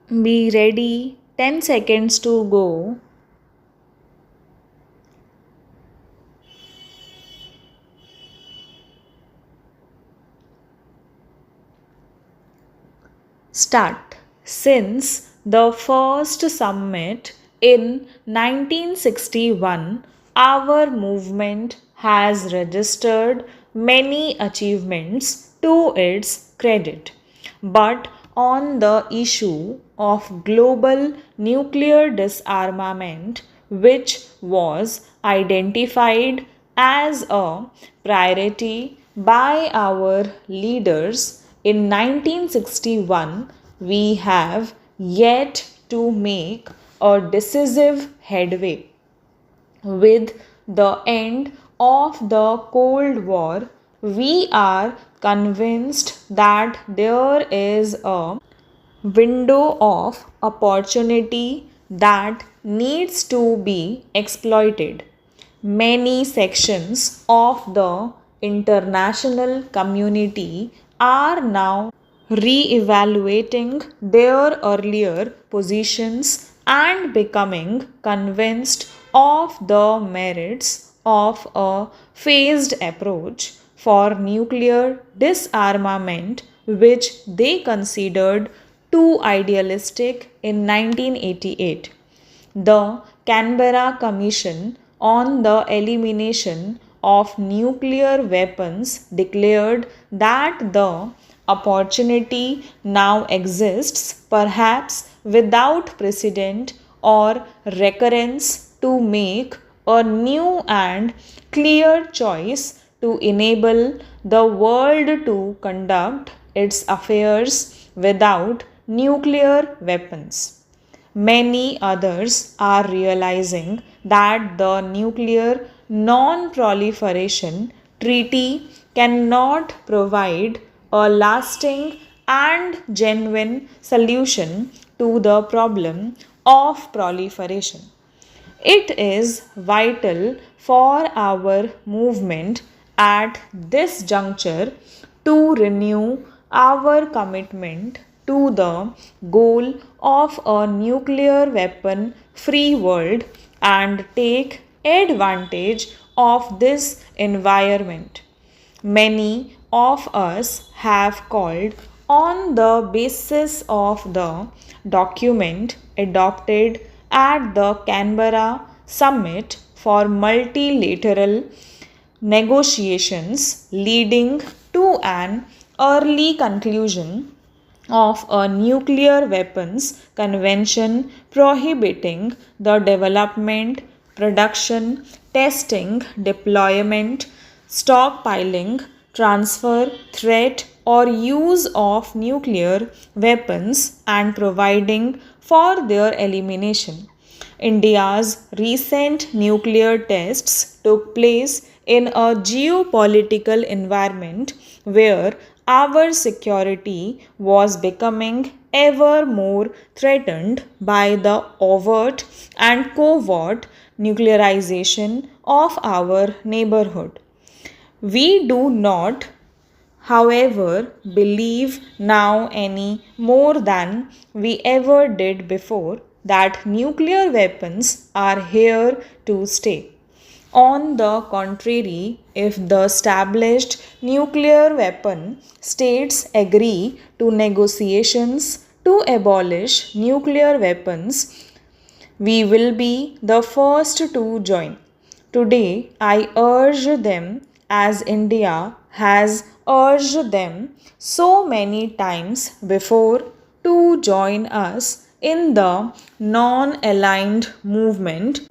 Be ready. 10 seconds to go. Start. Since the first summit in 1961, our movement has registered many achievements to its credit. But on the issue of global nuclear disarmament, which was identified as a priority by our leaders in 1961, we have yet to make a decisive headway. With the end of the Cold War, we are convinced that there is a window of opportunity that needs to be exploited. Many sections of the international community are now re-evaluating their earlier positions and becoming convinced of the merits of a phased approach for nuclear disarmament, which they considered too idealistic in 1988. The Canberra Commission on the Elimination of Nuclear Weapons declared that the opportunity now exists, perhaps without precedent or recurrence, to make a new and clear choice to enable the world to conduct its affairs without nuclear weapons. Many others are realizing that the nuclear non proliferation treaty cannot provide a lasting and genuine solution to the problem of proliferation. It is vital for our movement at this juncture to renew our commitment to the goal of a nuclear weapon free world and take advantage of this environment. Many of us have called on the basis of the document adopted at the Canberra summit for multilateral negotiations leading to an early conclusion of a nuclear weapons convention prohibiting the development, production, testing, deployment, stockpiling, transfer, threat, or use of nuclear weapons and providing for their elimination. India's recent nuclear tests took place in a geopolitical environment where our security was becoming ever more threatened by the overt and covert nuclearization of our neighborhood. We do not, however, believe now any more than we ever did before that nuclear weapons are here to stay. On the contrary, if the established nuclear weapon states agree to negotiations to abolish nuclear weapons, we will be the first to join. Today, I urge them as India has urged them so many times before to join us in the non aligned movement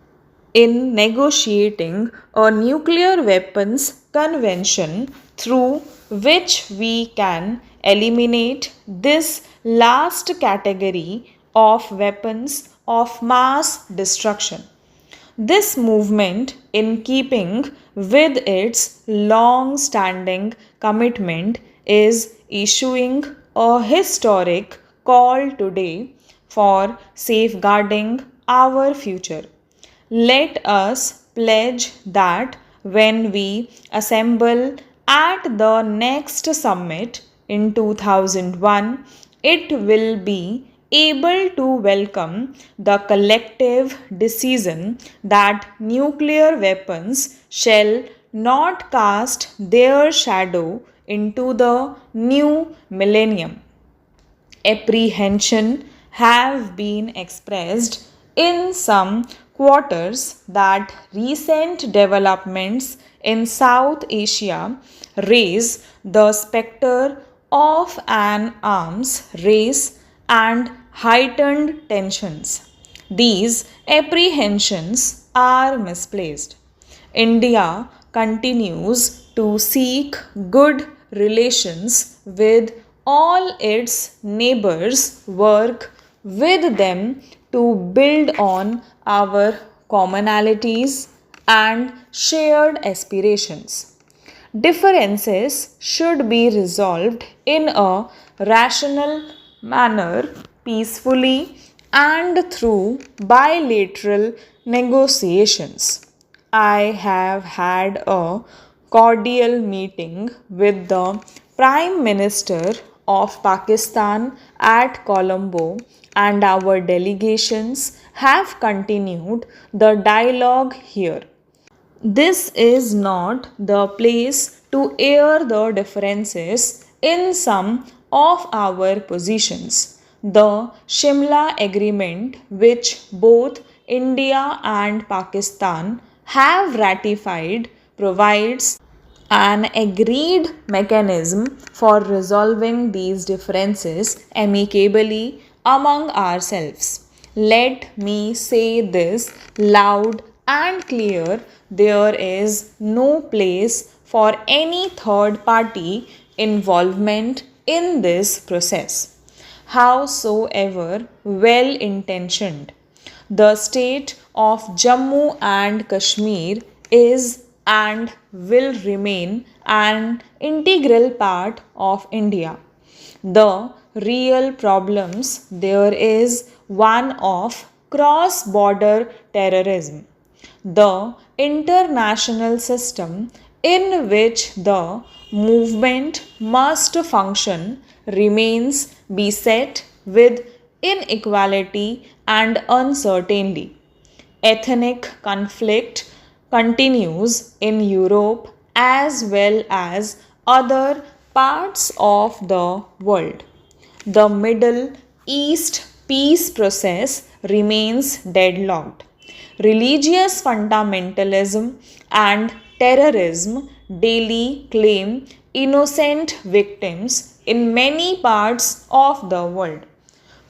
in negotiating a nuclear weapons convention through which we can eliminate this last category of weapons of mass destruction. This movement, in keeping with its long standing commitment, is issuing a historic call today for safeguarding our future. Let us pledge that when we assemble at the next summit in 2001, it will be able to welcome the collective decision that nuclear weapons shall not cast their shadow into the new millennium. Apprehension have been expressed in some quarters that recent developments in South Asia raise the specter of an arms race and heightened tensions. These apprehensions are misplaced. India continues to seek good relations with all its neighbors, work with them to build on our commonalities and shared aspirations. Differences should be resolved in a rational manner, peacefully, and through bilateral negotiations. I have had a cordial meeting with the Prime Minister of Pakistan at Colombo, and our delegations have continued the dialogue here. This is not the place to air the differences in some of our positions. The Shimla Agreement, which both India and Pakistan have ratified, provides an agreed mechanism for resolving these differences amicably among ourselves. Let me say this loud and clear: there is no place for any third party involvement in this process, howsoever well intentioned. The state of Jammu and Kashmir is and will remain an integral part of India. The real problems there is one of cross border terrorism. The international system in which the movement must function remains beset with inequality and uncertainty. Ethnic conflict continues in Europe as well as other parts of the world. The Middle East peace process remains deadlocked. Religious fundamentalism and terrorism daily claim innocent victims in many parts of the world.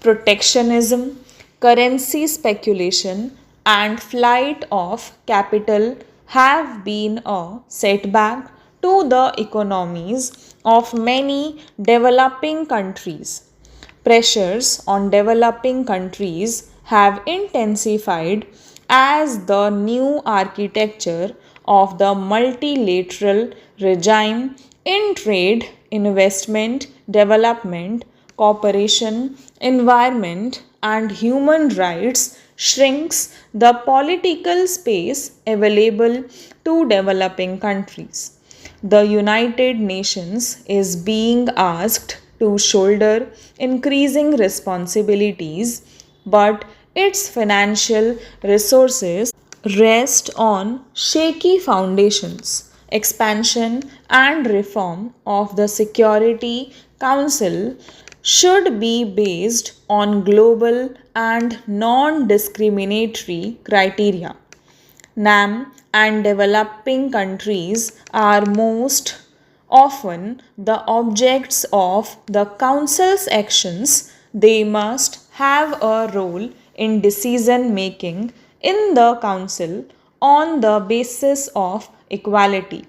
Protectionism, currency speculation, and flight of capital have been a setback to the economies of many developing countries. Pressures on developing countries have intensified as the new architecture of the multilateral regime in trade, investment, development, cooperation, environment, and human rights shrinks the political space available to developing countries. The United Nations is being asked to shoulder increasing responsibilities, but its financial resources rest on shaky foundations. Expansion and reform of the Security Council should be based on global and non discriminatory criteria. NAM and developing countries are most often the objects of the Council's actions. They must have a role in decision making in the Council on the basis of equality.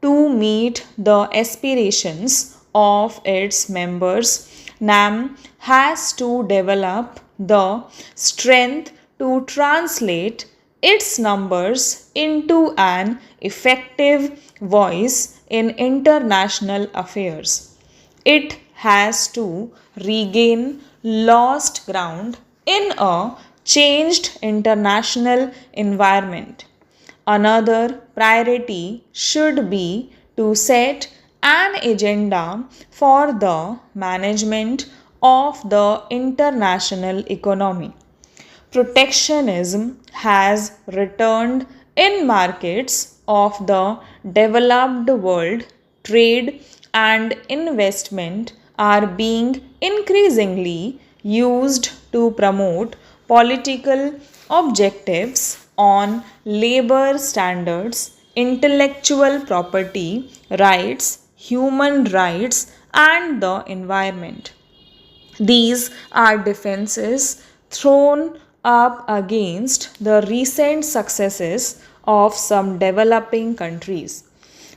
To meet the aspirations of its members, NAM has to develop the strength to translate its numbers into an effective voice in international affairs. It has to regain lost ground in a changed international environment. Another priority should be to set an agenda for the management of the international economy. Protectionism has returned in markets of the developed world. Trade and investment are being increasingly used to promote political objectives on labor standards, intellectual property rights, human rights, and the environment. These are defenses thrown up against the recent successes of some developing countries.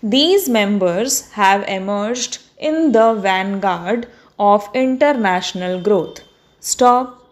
These members have emerged in the vanguard of international growth. Stop.